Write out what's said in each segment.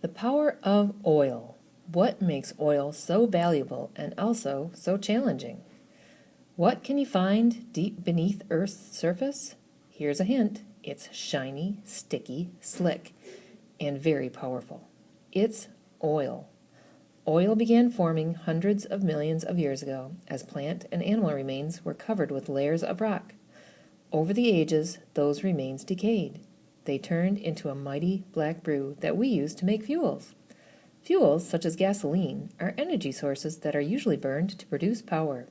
The power of oil. What makes oil so valuable and also so challenging? What can you find deep beneath Earth's surface? Here's a hint. It's shiny, sticky, slick, and very powerful. It's oil. Oil began forming hundreds of millions of years ago as plant and animal remains were covered with layers of rock. Over the ages, those remains decayed. They turned into a mighty black brew that we use to make fuels. Fuels, such as gasoline, are energy sources that are usually burned to produce power.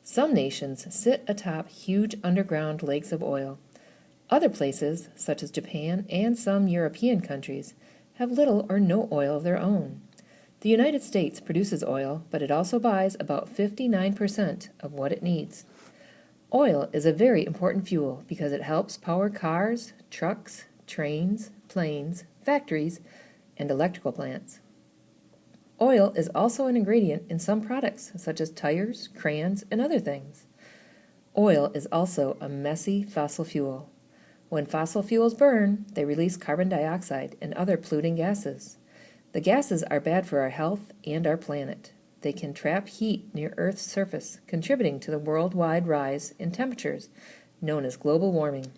Some nations sit atop huge underground lakes of oil. Other places, such as Japan and some European countries, have little or no oil of their own. The United States produces oil, but it also buys about 59% of what it needs. Oil is a very important fuel because it helps power cars, trucks, trains, planes, factories, and electrical plants. Oil is also an ingredient in some products, such as tires, crayons, and other things. Oil is also a messy fossil fuel. When fossil fuels burn, they release carbon dioxide and other polluting gases. The gases are bad for our health and our planet. They can trap heat near Earth's surface, contributing to the worldwide rise in temperatures, known as global warming.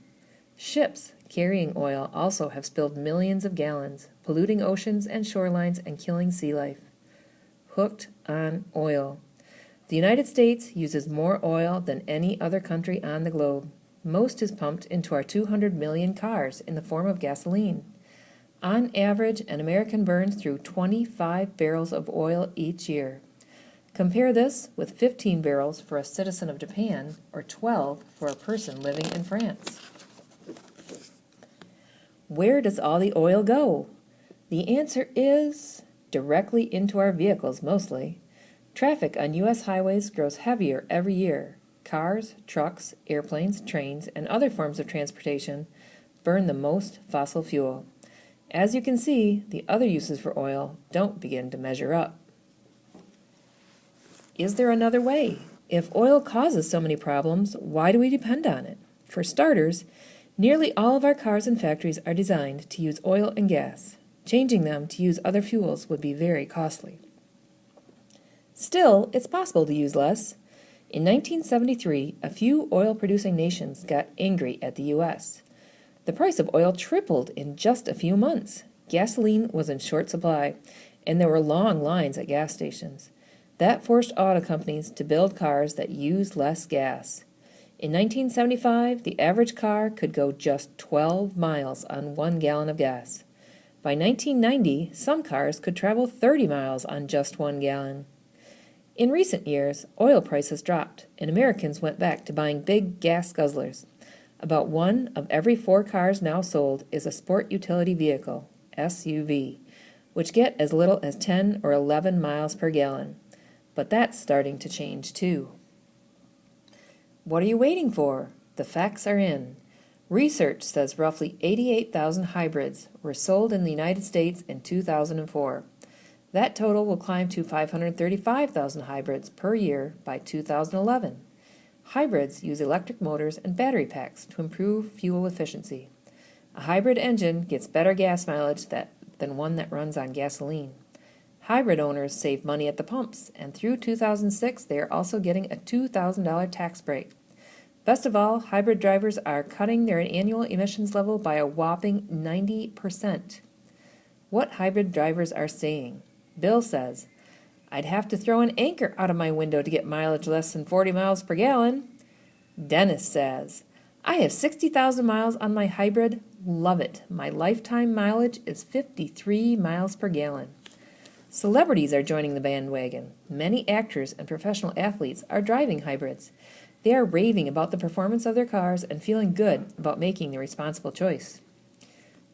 Ships carrying oil also have spilled millions of gallons, polluting oceans and shorelines and killing sea life. Hooked on oil. The United States uses more oil than any other country on the globe. Most is pumped into our 200 million cars in the form of gasoline. On average, an American burns through 25 barrels of oil each year. Compare this with 15 barrels for a citizen of Japan or 12 for a person living in France. Where does all the oil go? The answer is directly into our vehicles mostly. Traffic on U.S. highways grows heavier every year. Cars, trucks, airplanes, trains, and other forms of transportation burn the most fossil fuel. As you can see, the other uses for oil don't begin to measure up. Is there another way? If oil causes so many problems, why do we depend on it? For starters, nearly all of our cars and factories are designed to use oil and gas. Changing them to use other fuels would be very costly. Still, it's possible to use less. In 1973, a few oil-producing nations got angry at the U.S. The price of oil tripled in just a few months. Gasoline was in short supply, and there were long lines at gas stations. That forced auto companies to build cars that used less gas. In 1975, the average car could go just 12 miles on 1 gallon of gas. By 1990, some cars could travel 30 miles on just 1 gallon. In recent years, oil prices dropped, and Americans went back to buying big gas guzzlers. About 1 of every 4 cars now sold is a sport utility vehicle, SUV, which get as little as 10 or 11 miles per gallon. But that's starting to change too. What are you waiting for? The facts are in. Research says roughly 88,000 hybrids were sold in the United States in 2004. That total will climb to 535,000 hybrids per year by 2011. Hybrids use electric motors and battery packs to improve fuel efficiency. A hybrid engine gets better gas mileage than one that runs on gasoline. Hybrid owners save money at the pumps, and through 2006 they are also getting a $2,000 tax break. Best of all, hybrid drivers are cutting their annual emissions level by a whopping 90%. What hybrid drivers are saying? Bill says, "I'd have to throw an anchor out of my window to get mileage less than 40 miles per gallon." Dennis says, "I have 60,000 miles on my hybrid. Love it. My lifetime mileage is 53 miles per gallon." Celebrities are joining the bandwagon. Many actors and professional athletes are driving hybrids. They are raving about the performance of their cars and feeling good about making the responsible choice.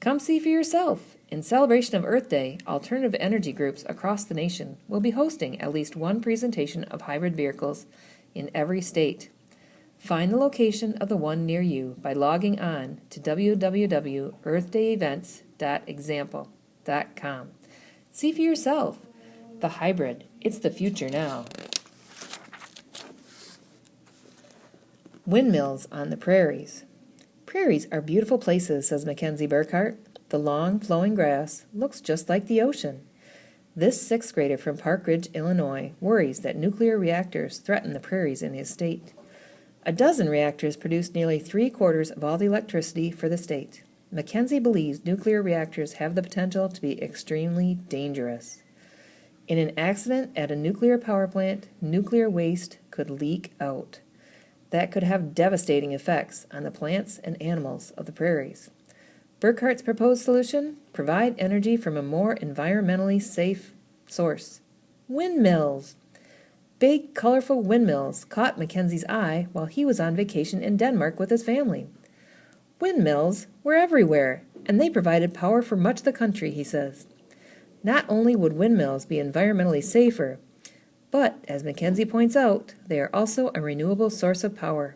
Come see for yourself. In celebration of Earth Day, alternative energy groups across the nation will be hosting at least one presentation of hybrid vehicles in every state. Find the location of the one near you by logging on to www.earthdayevents.example.com. See for yourself. The hybrid, it's the future now. Windmills on the prairies. Prairies are beautiful places, says Mackenzie Burkhart. The long, flowing grass looks just like the ocean. This sixth grader from Park Ridge, Illinois, worries that nuclear reactors threaten the prairies in his state. A dozen reactors produce nearly 3/4 of all the electricity for the state. Mackenzie believes nuclear reactors have the potential to be extremely dangerous. In an accident at a nuclear power plant, nuclear waste could leak out. That could have devastating effects on the plants and animals of the prairies. Burkhart's proposed solution? Provide energy from a more environmentally safe source. Windmills! Big, colorful windmills caught Mackenzie's eye while he was on vacation in Denmark with his family. Windmills were everywhere, and they provided power for much of the country, he says. Not only would windmills be environmentally safer, but, as Mackenzie points out, they are also a renewable source of power.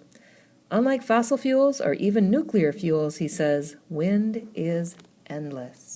Unlike fossil fuels or even nuclear fuels, he says, wind is endless.